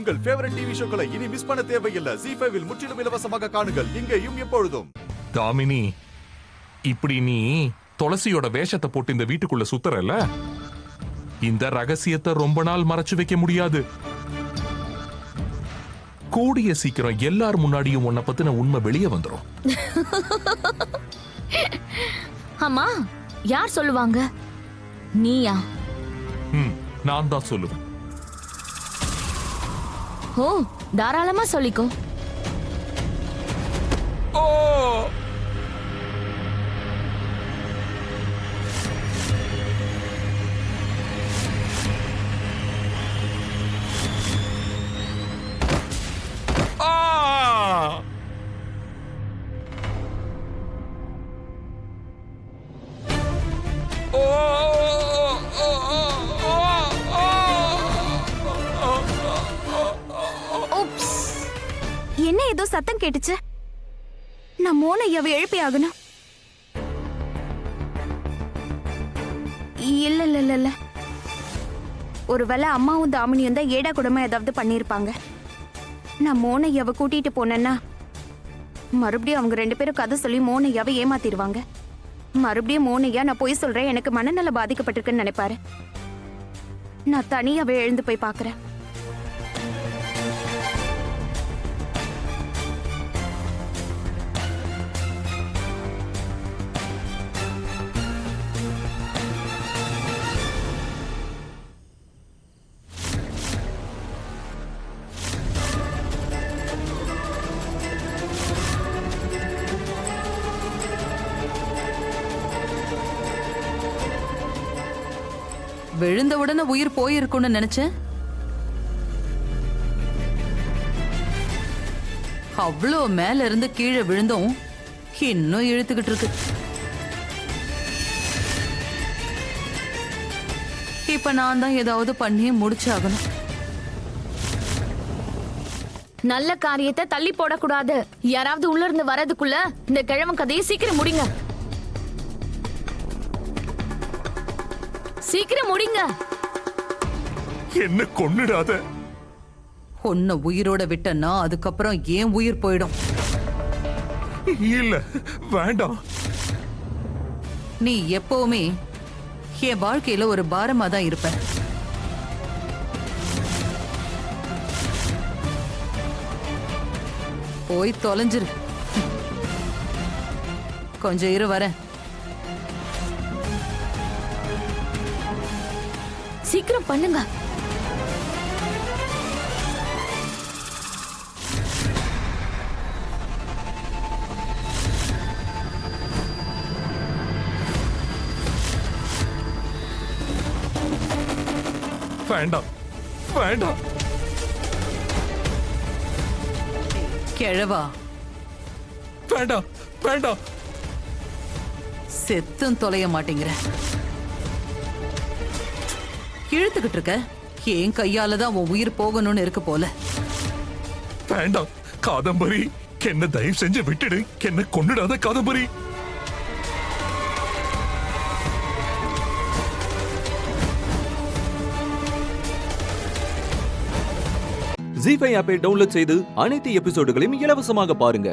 உங்கள் favourite TV ஷோக்களை இனி miss பண்ண தேவையில்லை. ZEE5 இல் முற்றிலும் இலவசமாக காணுங்கள், இங்கேயும் எப்பொழுதும். தாமினி, இப்படி நீ துளசியோட வேஷத்தை போட்டு இந்த வீட்டுக்குள்ள சுத்தறல, இந்த ரகசியத்தை ரொம்ப நாள் மறைச்சு வைக்க முடியாது. கூடிய சீக்கிரம் எல்லார் முன்னாடியும் உன்னை பத்தின உண்மை வெளியே வந்துரும். அம்மா, யார் சொல்லுவாங்க? நீயா? நான் தான் சொல்லுவேன். ஓ, தாராளமா சொல்லிக்கோ. ஓ, என்ன ஏதோ சத்தம் கேட்டுச்சு. நான் மோனையாவை எழுப்பி ஆகணும். இல்ல இல்ல இல்ல இல்ல, ஒருவேளை அம்மாவும் தாமினியும் தான் ஏடா கூடமா ஏதாவது பண்ணிருப்பாங்க. நான் மோனையாவை கூட்டிட்டு போனேன்னா மறுபடியும் அவங்க 2 பேரும் கதை சொல்லி மோனையாவை ஏமாத்திடுவாங்க. மறுபடியும் மோனையா நான் போய் சொல்றேன், எனக்கு மனநல பாதிக்கப்பட்டிருக்குன்னு நினைப்பாரு. நான் தனியாவே எழுந்து போய் பாக்குறேன். விழுந்த உடனே உயிர் போயிருக்கும்னு நினைச்சேன். அவ்வளோ மேல இருந்து கீழே விழுந்தும் இன்னும் இழுத்துக்கிட்டு இருக்கு. இப்ப நான் தான் ஏதாவது பண்ணி முடிச்சாகணும். நல்ல காரியத்தை தள்ளி போடக்கூடாது. யாராவது உள்ள இருந்து வரதுக்குள்ள இந்த கிழவன் கதையை சீக்கிரம் முடிங்க. சீக்கிரம் முடிங்க. என்ன கொன்னுடாத. உன்னை உயிரோட விட்டனா அதுக்கப்புறம் ஏன் உயிர் போயிடும். இல்ல, வேண்டாம். நீ எப்பவுமே என் வாழ்க்கையில ஒரு பாரமா தான் இருப்ப. போய் தொலைஞ்சிரு. கொஞ்சம் இரு, வரேன். சீக்கிரம் பண்ணுங்க. வேண்டாம், வேண்டாம். கிழவா, வேண்டாம், வேண்டாம். செத்தும் தொலைய மாட்டேங்கிற. இழுத்துக்கிட்டு இருக்க. என் கையால தான் உன் உயிர் போகணும்னு இருக்கு போல. வேண்டாம் காதம்பரி, என்ன தயவு செஞ்சு விட்டுடு. என்ன கொன்னுடாத காதம்பரி. ZEE5 ஆப்பை டவுன்லோட் செய்து அனைத்து எபிசோடுகளையும் இலவசமாக பாருங்க.